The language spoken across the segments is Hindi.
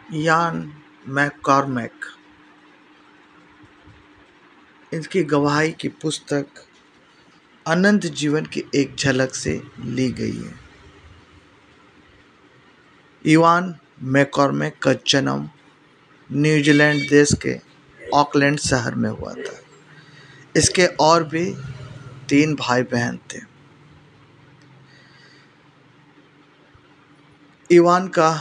यान मैककॉर्मेक इनकी गवाही की पुस्तक अनंत जीवन की एक झलक से ली गई है। इवान मैककॉर्मेक का जन्म न्यूजीलैंड देश के ऑकलैंड शहर में हुआ था। इसके और भी 3 भाई बहन थे। इवान का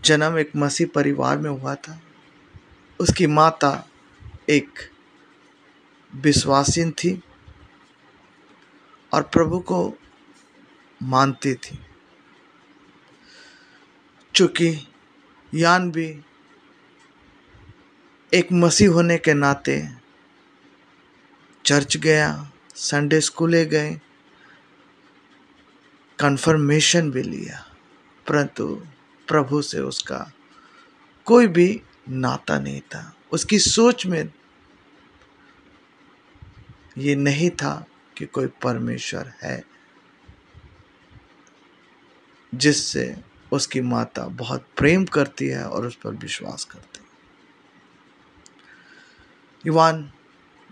जन्म एक मसीह परिवार में हुआ था। उसकी माता एक विश्वासीन थी और प्रभु को मानती थी। चूंकि यान भी एक मसीह होने के नाते चर्च गया, संडे स्कूले गए, कन्फर्मेशन भी लिया, परंतु प्रभु से उसका कोई भी नाता नहीं था। उसकी सोच में ये नहीं था कि कोई परमेश्वर है जिससे उसकी माता बहुत प्रेम करती है और उस पर विश्वास करती है। इवान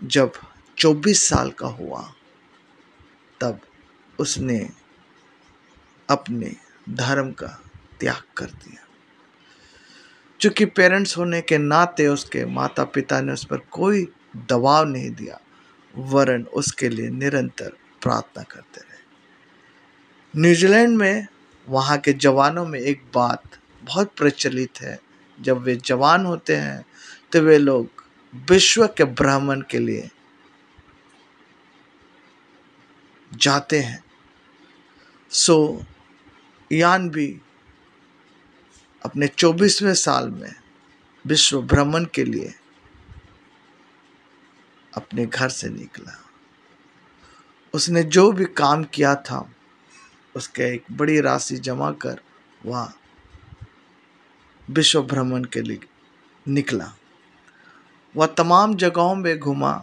जब 24 साल का हुआ तब उसने अपने धर्म का त्याग कर दिया। चूंकि पेरेंट्स होने के नाते उसके माता पिता ने उस पर कोई दबाव नहीं दिया, वरन उसके लिए निरंतर प्रार्थना करते रहे। न्यूजीलैंड में वहाँ के जवानों में एक बात बहुत प्रचलित है। जब वे जवान होते हैं तो वे लोग विश्व के भ्रमण के लिए जाते हैं। यान भी अपने 24वें साल में विश्व भ्रमण के लिए अपने घर से निकला। उसने जो भी काम किया था उसके एक बड़ी राशि जमा कर वह विश्व भ्रमण के लिए निकला। वह तमाम जगहों में घूमा,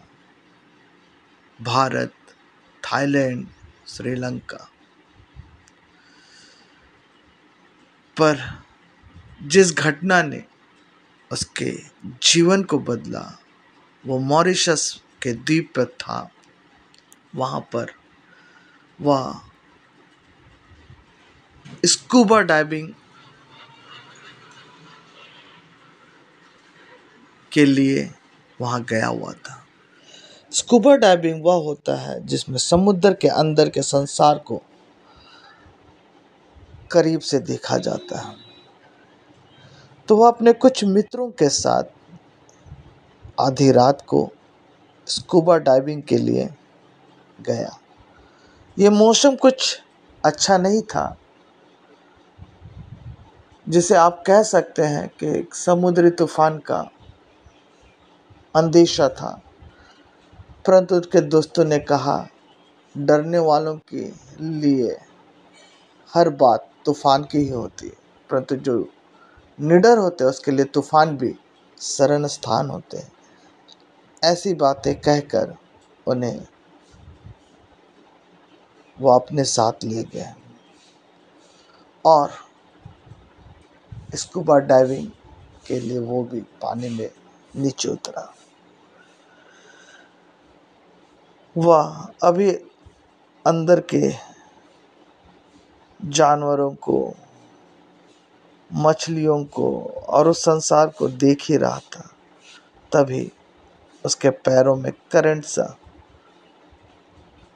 भारत, थाईलैंड, श्रीलंका। पर जिस घटना ने उसके जीवन को बदला वो मॉरिशस के द्वीप पर था। वहाँ पर वह स्कूबा डाइविंग के लिए वहाँ गया हुआ था। स्कूबा डाइविंग वह होता है जिसमें समुद्र के अंदर के संसार को करीब से देखा जाता है। तो वह अपने कुछ मित्रों के साथ आधी रात को स्कूबा डाइविंग के लिए गया। ये मौसम कुछ अच्छा नहीं था, जिसे आप कह सकते हैं कि एक समुद्री तूफान का अंदेशा था। परंतु उसके दोस्तों ने कहा, डरने वालों के लिए हर बात तूफान की ही होती है, परंतु जो निडर होते हैं उसके लिए तूफान भी शरण स्थान होते हैं। ऐसी बातें कहकर उन्हें वो अपने साथ लिए गए और स्कूबा डाइविंग के लिए वो भी पानी में नीचे उतरा। वह अभी अंदर के जानवरों को, मछलियों को और उस संसार को देख ही रहा था। तभी उसके पैरों में करंट सा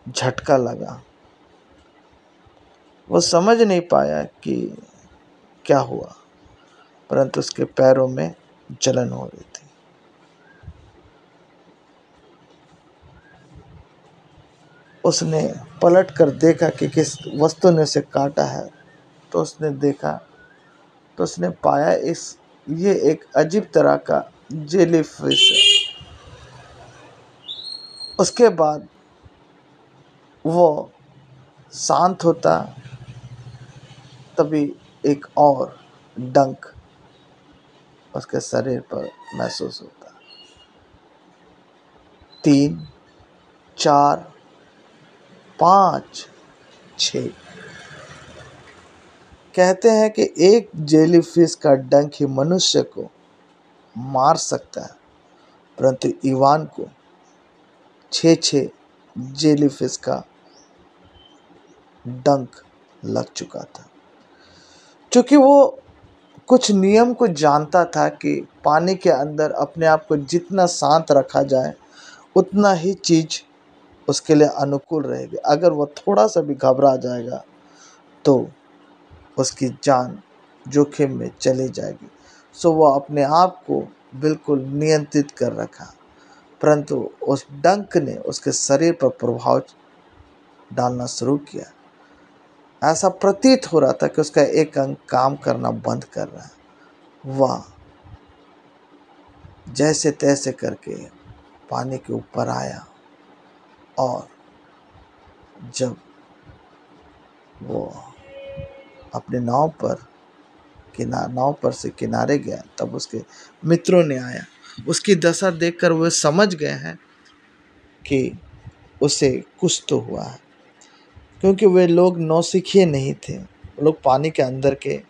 झटका लगा। वो समझ नहीं पाया कि क्या हुआ, परंतु उसके पैरों में जलन हो रही थी। उसने पलट कर देखा कि किस वस्तु ने उसे काटा है। तो उसने देखा तो उसने पाया ये एक अजीब तरह का जेलीफिश है। उसके बाद वो शांत होता, तभी एक और डंक उसके शरीर पर महसूस होता। 3, 4, 5, 6 कहते हैं कि एक जेलीफिश का डंक ही मनुष्य को मार सकता है, परंतु इवान को 6 जेलीफिश का डंक लग चुका था। क्योंकि वो कुछ नियम को जानता था कि पानी के अंदर अपने आप को जितना शांत रखा जाए उतना ही चीज़ उसके लिए अनुकूल रहेगी। अगर वो थोड़ा सा भी घबरा जाएगा तो उसकी जान जोखिम में चली जाएगी। सो वो अपने आप को बिल्कुल नियंत्रित कर रखा, परंतु उस डंक ने उसके शरीर पर प्रभाव डालना शुरू किया। ऐसा प्रतीत हो रहा था कि उसका एक अंग काम करना बंद कर रहा है। वह जैसे तैसे करके पानी के ऊपर आया और जब वो अपने नाव पर से किनारे गया तब उसके मित्रों ने आया। उसकी दशा देखकर वे समझ गए हैं कि उसे कुछ तो हुआ है, क्योंकि वे लोग नौसिखिए नहीं थे। वो लोग पानी के अंदर के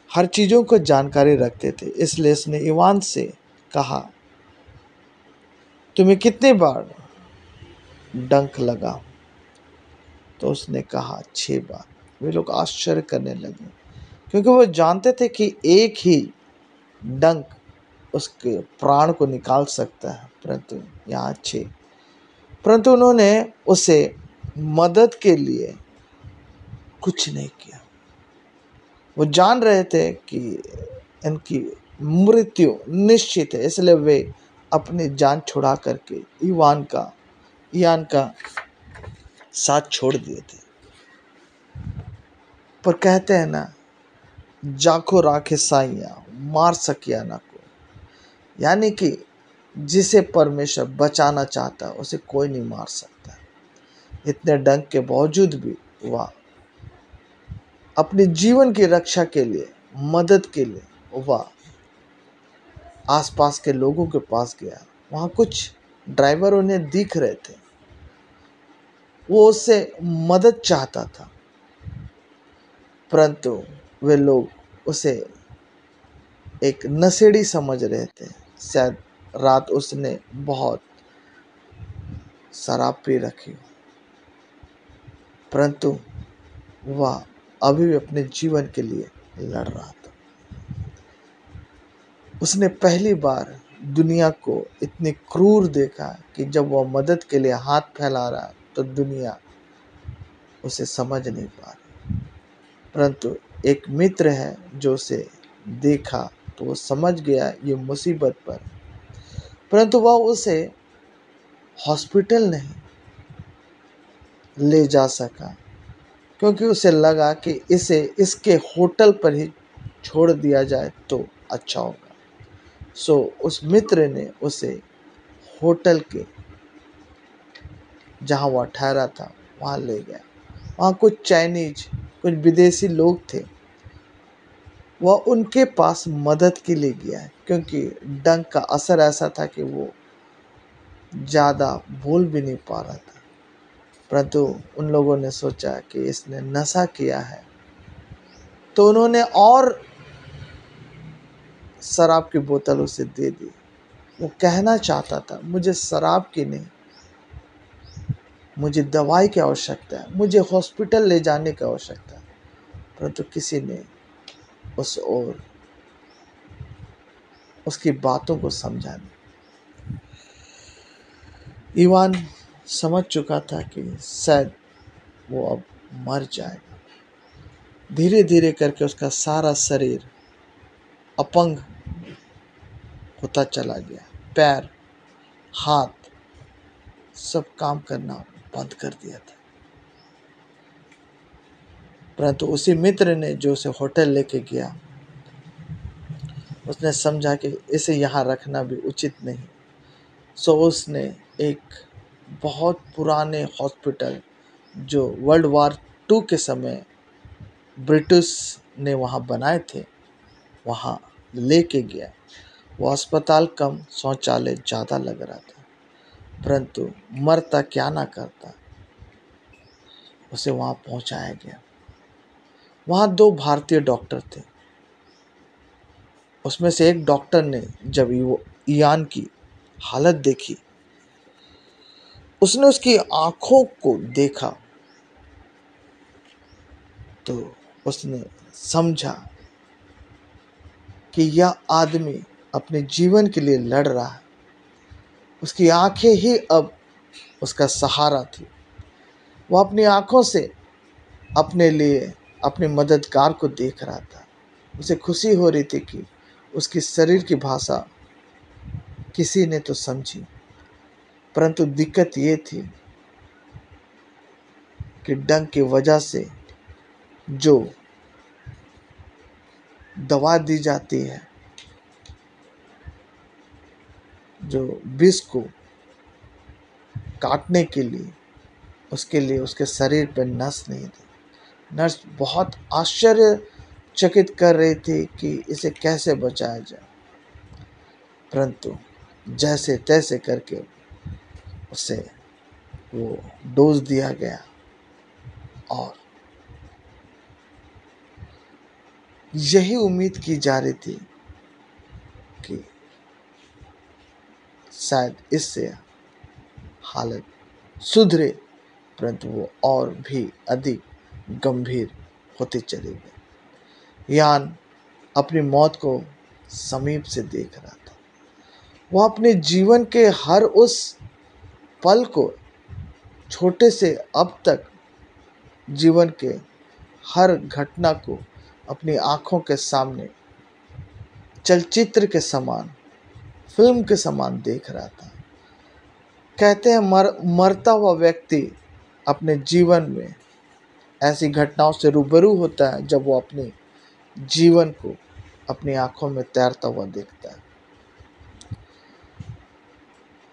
हर चीज़ों को जानकारी रखते थे। इसलिए उसने इवान से कहा, तुम्हें कितनी बार डंक लगा? तो उसने कहा 6 बार। वे लोग आश्चर्य करने लगे, क्योंकि वो जानते थे कि एक ही डंक उसके प्राण को निकाल सकता है, परंतु यहाँ 6। परंतु उन्होंने उसे मदद के लिए कुछ नहीं किया। वो जान रहे थे कि इनकी मृत्यु निश्चित है, इसलिए वे अपनी जान छुड़ा करके इयान का साथ छोड़ दिए थे। पर कहते हैं ना, जाखो राखे साइया मार सकिया ना को, यानी कि जिसे परमेश्वर बचाना चाहता है उसे कोई नहीं मार सकता। इतने डंक के बावजूद भी वह अपने जीवन की रक्षा के लिए, मदद के लिए वह आसपास के लोगों के पास गया। वहाँ कुछ ड्राइवर उन्हें दिख रहे थे, वो उससे मदद चाहता था, परंतु वे लोग उसे एक नशेड़ी समझ रहे थे। शायद रात उसने बहुत शराब पी रखी, परंतु वह अभी भी अपने जीवन के लिए लड़ रहा था। उसने पहली बार दुनिया को इतनी क्रूर देखा कि जब वह मदद के लिए हाथ फैला रहा तो दुनिया उसे समझ नहीं पा रही, परंतु एक मित्र है जो उसे देखा तो वो समझ गया ये मुसीबत पर, परंतु वह उसे हॉस्पिटल नहीं ले जा सका, क्योंकि उसे लगा कि इसे इसके होटल पर ही छोड़ दिया जाए तो अच्छा होगा। सो उस मित्र ने उसे होटल के जहाँ वह ठहरा था वहाँ ले गया। वहाँ कुछ चाइनीज, कुछ विदेशी लोग थे। वह उनके पास मदद के लिए गया है, क्योंकि डंक का असर ऐसा था कि वो ज़्यादा बोल भी नहीं पा रहा था। परंतु उन लोगों ने सोचा कि इसने नशा किया है, तो उन्होंने और शराब की बोतल उसे दे दी। वो कहना चाहता था, मुझे शराब की नहीं, मुझे दवाई की आवश्यकता है, मुझे हॉस्पिटल ले जाने की आवश्यकता है, परंतु किसी ने उस ओर उसकी बातों को समझा नहीं। इवान समझ चुका था कि शायद वो अब मर जाएगा। धीरे धीरे करके उसका सारा शरीर अपंग होता चला गया। पैर, हाथ सब काम करना बंद कर दिया था। परंतु उसी मित्र ने जो उसे होटल लेके गया, उसने समझा कि इसे यहाँ रखना भी उचित नहीं। सो उसने एक बहुत पुराने हॉस्पिटल जो वर्ल्ड वार 2 के समय ब्रिटिश ने वहाँ बनाए थे, वहाँ लेके गया। वो अस्पताल कम, शौचालय ज़्यादा लग रहा था, परंतु मरता क्या ना करता, उसे वहाँ पहुँचाया गया। वहाँ 2 भारतीय डॉक्टर थे। उसमें से एक डॉक्टर ने जब वो इयान की हालत देखी, उसने उसकी आंखों को देखा तो उसने समझा कि यह आदमी अपने जीवन के लिए लड़ रहा है। उसकी आंखें ही अब उसका सहारा थी। वह अपनी आंखों से अपने लिए अपने मददगार को देख रहा था। उसे खुशी हो रही थी कि उसकी शरीर की भाषा किसी ने तो समझी, परंतु दिक्कत ये थी कि डंक की वजह से जो दवा दी जाती है, जो विष को काटने के लिए, उसके लिए उसके शरीर पर नस नहीं थी। नर्स बहुत आश्चर्यचकित कर रही थी कि इसे कैसे बचाया जाए, परंतु जैसे तैसे करके उसे वो डोज दिया गया और यही उम्मीद की जा रही थी कि शायद इससे हालत सुधरे, परंतु वो और भी अधिक गंभीर होती चली गई। यान अपनी मौत को समीप से देख रहा था। वह अपने जीवन के हर उस पल को, छोटे से अब तक जीवन के हर घटना को अपनी आंखों के सामने चलचित्र के समान, फिल्म के समान देख रहा था। कहते हैं मरता हुआ व्यक्ति अपने जीवन में ऐसी घटनाओं से रूबरू होता है जब वो अपने जीवन को अपनी आंखों में तैरता हुआ देखता है।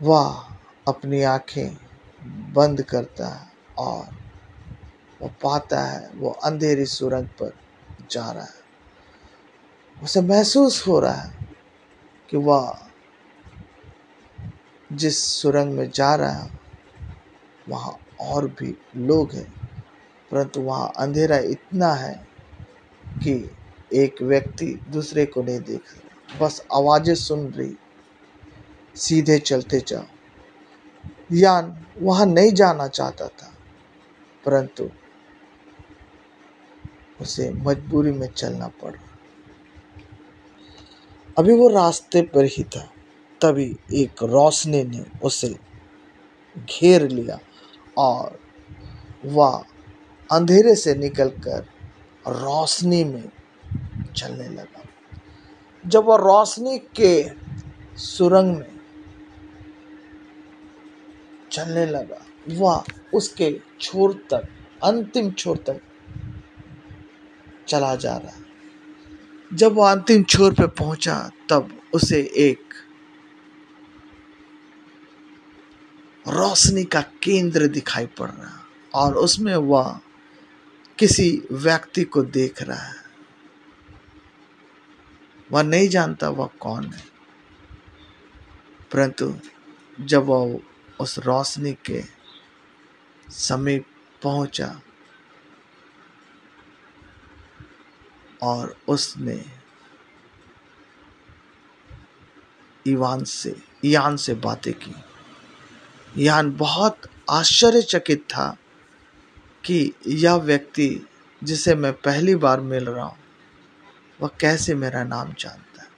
वह अपनी आंखें बंद करता है और वो पाता है वो अंधेरी सुरंग पर जा रहा है। उसे महसूस हो रहा है कि वह जिस सुरंग में जा रहा है वहाँ और भी लोग हैं, परंतु वहाँ अंधेरा इतना है कि एक व्यक्ति दूसरे को नहीं देख रहा, बस आवाज़ें सुन रही। सीधे चलते जाओ। यान वहाँ नहीं जाना चाहता था, परंतु उसे मजबूरी में चलना पड़ा। अभी वो रास्ते पर ही था, तभी एक रोशनी ने उसे घेर लिया और वह अंधेरे से निकलकर रोशनी में चलने लगा। जब वह रोशनी के सुरंग में चलने लगा, वह उसके छोर तक, अंतिम छोर तक चला जा रहा है। जब वह अंतिम छोर पे पहुंचा तब उसे एक रोशनी का केंद्र दिखाई पड़ रहा और उसमें वह किसी व्यक्ति को देख रहा है। वह नहीं जानता वह कौन है, परंतु जब वह उस रोशनी के समीप पहुंचा और उसने इयान से बातें की। इयान बहुत आश्चर्यचकित था कि यह व्यक्ति जिसे मैं पहली बार मिल रहा हूँ वह कैसे मेरा नाम जानता है।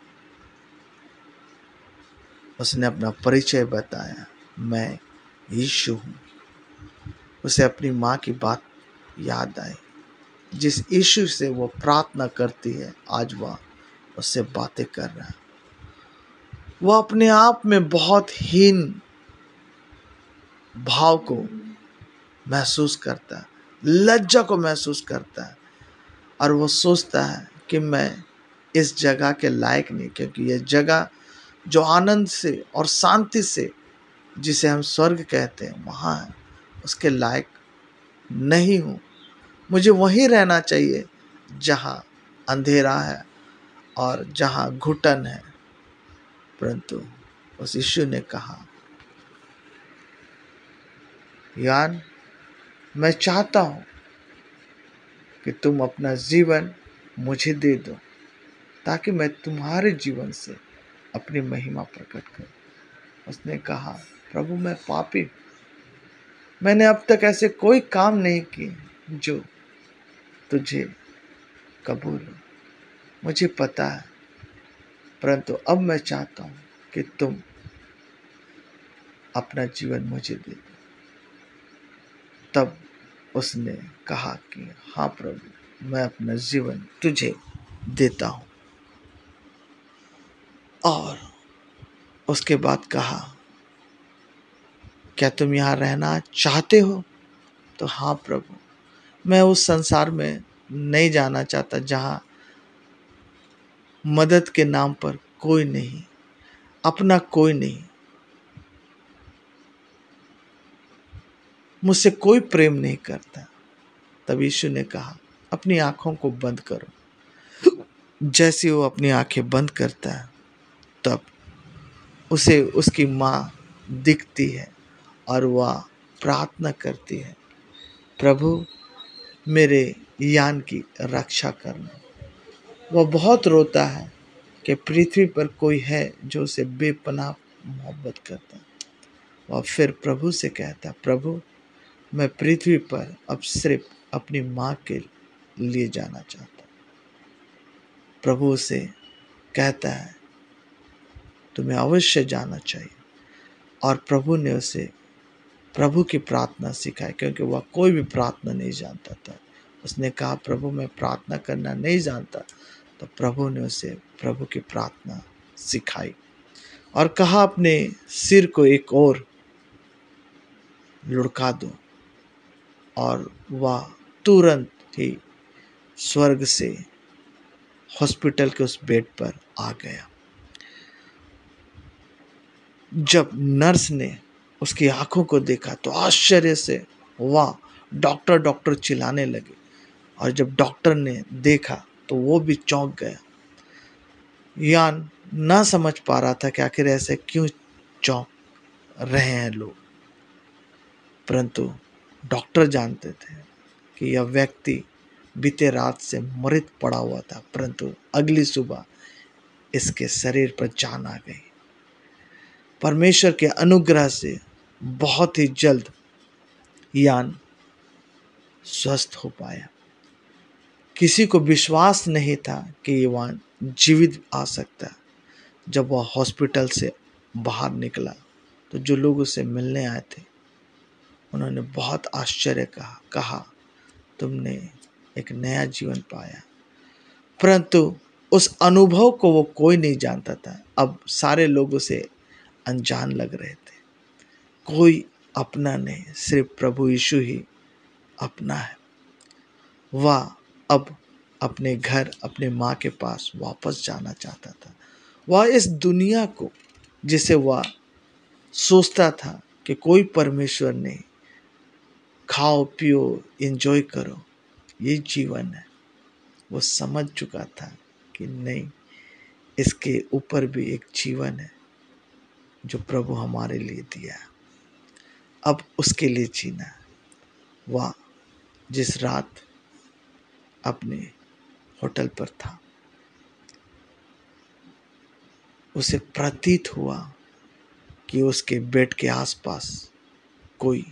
उसने अपना परिचय बताया, मैं यीशु हूँ। उसे अपनी माँ की बात याद आई, जिस यीशु से वो प्रार्थना करती है, आज वह उससे बातें कर रहा है। वह अपने आप में बहुत हीन भाव को महसूस करता है, लज्जा को महसूस करता है और वो सोचता है कि मैं इस जगह के लायक नहीं, क्योंकि यह जगह जो आनंद से और शांति से, जिसे हम स्वर्ग कहते हैं, वहाँ है, उसके लायक नहीं हूँ। मुझे वहीं रहना चाहिए जहाँ अंधेरा है और जहाँ घुटन है। परंतु उस यीशु ने कहा, यान मैं चाहता हूँ कि तुम अपना जीवन मुझे दे दो, ताकि मैं तुम्हारे जीवन से अपनी महिमा प्रकट करूं। उसने कहा, प्रभु मैं पापी, मैंने अब तक ऐसे कोई काम नहीं किए जो तुझे कबूल हो, मुझे पता है, परंतु अब मैं चाहता हूं कि तुम अपना जीवन मुझे दे दो। तब उसने कहा कि हाँ प्रभु, मैं अपना जीवन तुझे देता हूं। और उसके बाद कहा, क्या तुम यहाँ रहना चाहते हो? तो हाँ प्रभु, मैं उस संसार में नहीं जाना चाहता जहाँ मदद के नाम पर कोई नहीं, अपना कोई नहीं, मुझसे कोई प्रेम नहीं करता। तब यीशु ने कहा, अपनी आंखों को बंद करो। जैसे वो अपनी आंखें बंद करता है, तब उसे उसकी माँ दिखती है और वह प्रार्थना करती है, प्रभु मेरे यान की रक्षा करना। वह बहुत रोता है कि पृथ्वी पर कोई है जो उसे बेपनाह मोहब्बत करता है। वह फिर प्रभु से कहता, प्रभु मैं पृथ्वी पर अब सिर्फ अपनी माँ के लिए जाना चाहता हूँ। प्रभु उसे कहता है, तुम्हें अवश्य जाना चाहिए। और प्रभु ने उसे प्रभु की प्रार्थना सिखाई, क्योंकि वह कोई भी प्रार्थना नहीं जानता था। उसने कहा, प्रभु मैं प्रार्थना करना नहीं जानता। तो प्रभु ने उसे प्रभु की प्रार्थना सिखाई और कहा, अपने सिर को एक और लुढ़का दो। और वह तुरंत ही स्वर्ग से हॉस्पिटल के उस बेड पर आ गया। जब नर्स ने उसकी आंखों को देखा तो आश्चर्य से वह डॉक्टर डॉक्टर चिल्लाने लगे। और जब डॉक्टर ने देखा तो वो भी चौंक गया। यान ना समझ पा रहा था कि आखिर ऐसे क्यों चौंक रहे हैं लोग, परंतु डॉक्टर जानते थे कि यह व्यक्ति बीते रात से मृत पड़ा हुआ था, परंतु अगली सुबह इसके शरीर पर जान आ गई। परमेश्वर के अनुग्रह से बहुत ही जल्द यान स्वस्थ हो पाया। किसी को विश्वास नहीं था कि यान जीवित आ सकता है। जब वह हॉस्पिटल से बाहर निकला तो जो लोग उसे मिलने आए थे उन्होंने बहुत आश्चर्य कहा, तुमने एक नया जीवन पाया। परंतु उस अनुभव को वो कोई नहीं जानता था। अब सारे लोग उसे अनजान लग रहे थे। कोई अपना नहीं, सिर्फ प्रभु यीशु ही अपना है। वह अब अपने घर, अपने माँ के पास वापस जाना चाहता था। वह इस दुनिया को, जिसे वह सोचता था कि कोई परमेश्वर नहीं, खाओ पियो एंजॉय करो, ये जीवन है, वो समझ चुका था कि नहीं, इसके ऊपर भी एक जीवन है जो प्रभु हमारे लिए दिया है। अब उसके लिए जीना है। वह जिस रात अपने होटल पर था, उसे प्रतीत हुआ कि उसके बेड के आसपास कोई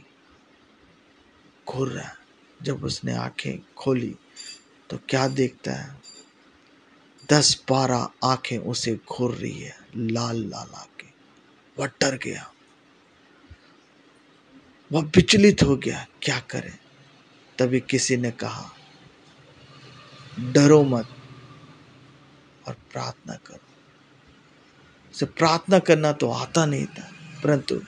घूर रहा है। जब उसने आंखें खोली तो क्या देखता है, 10-12 आंखें उसे घूर रही है, लाल लाल आंखें। वह डर गया, वह विचलित हो गया, क्या करे। तभी किसी ने कहा, डरो मत और प्रार्थना करो। उसे प्रार्थना करना तो आता नहीं था, परंतु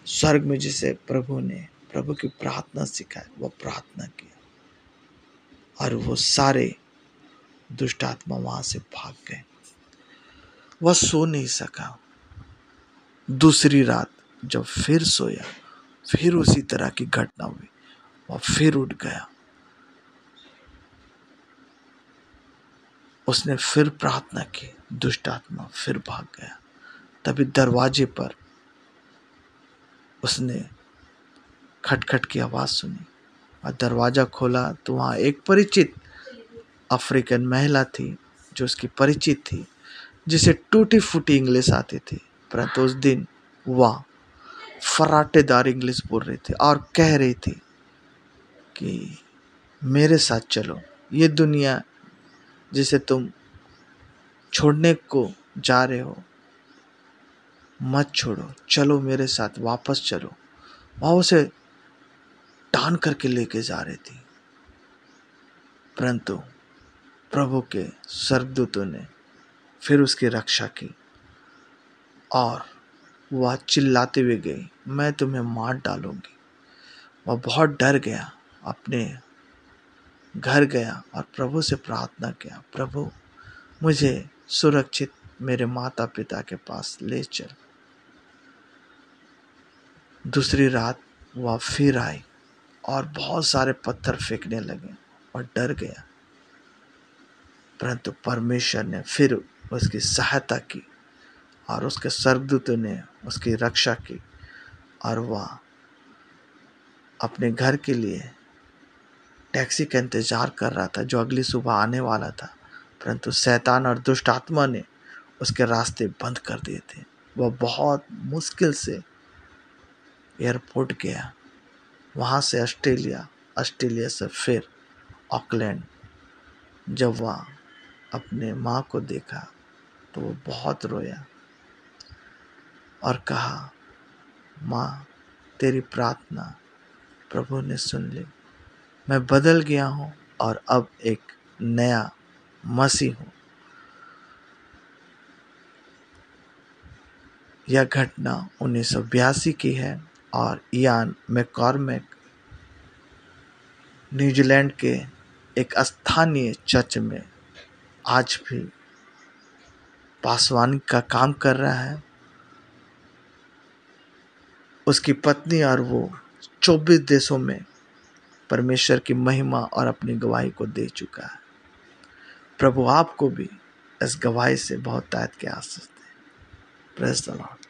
स्वर्ग में जिसे प्रभु ने प्रभु की प्रार्थना सिखाई, वह प्रार्थना किया और वो सारे दुष्ट आत्मा वहां से भाग गए। वह सो नहीं सका। दूसरी रात जब फिर सोया, फिर उसी तरह की घटना हुई। वह फिर उठ गया, उसने फिर प्रार्थना की, दुष्ट आत्मा फिर भाग गया। तभी दरवाजे पर उसने खटखट की आवाज सुनी। और दरवाज़ा खोला तो वहाँ एक परिचित अफ्रीकन महिला थी जो उसकी परिचित थी, जिसे टूटी फूटी इंग्लिश आती थी, परंतु उस दिन वह फर्राटेदार इंग्लिश बोल रही थी और कह रही थी कि मेरे साथ चलो, ये दुनिया जिसे तुम छोड़ने को जा रहे हो मत छोड़ो, चलो मेरे साथ वापस चलो। वह उसे टान करके लेके जा रही थी, परंतु प्रभु के स्वर्गदूतों ने फिर उसकी रक्षा की और वह चिल्लाते हुए गई, मैं तुम्हें मार डालूंगी। वह बहुत डर गया, अपने घर गया और प्रभु से प्रार्थना किया, प्रभु मुझे सुरक्षित मेरे माता पिता के पास ले चल। दूसरी रात वह फिर आई और बहुत सारे पत्थर फेंकने लगे और डर गया, परंतु परमेश्वर ने फिर उसकी सहायता की और उसके स्वर्गदूतों ने उसकी रक्षा की और वह अपने घर के लिए टैक्सी का इंतजार कर रहा था जो अगली सुबह आने वाला था, परंतु शैतान और दुष्ट आत्मा ने उसके रास्ते बंद कर दिए थे। वह बहुत मुश्किल से एयरपोर्ट गया, वहाँ से ऑस्ट्रेलिया से फिर ऑकलैंड। जब वह अपने माँ को देखा तो वो बहुत रोया और कहा, माँ तेरी प्रार्थना प्रभु ने सुन ली, मैं बदल गया हूँ और अब एक नया मसीह हूँ। यह घटना 1982 की है और इयान मैककॉर्मिक न्यूजीलैंड के एक स्थानीय चर्च में आज भी पासवानी का काम कर रहा है। उसकी पत्नी और वो 24 देशों में परमेश्वर की महिमा और अपनी गवाही को दे चुका है। प्रभु आपको भी इस गवाही से बहुत तायत के आशीष दे। Praise the Lord.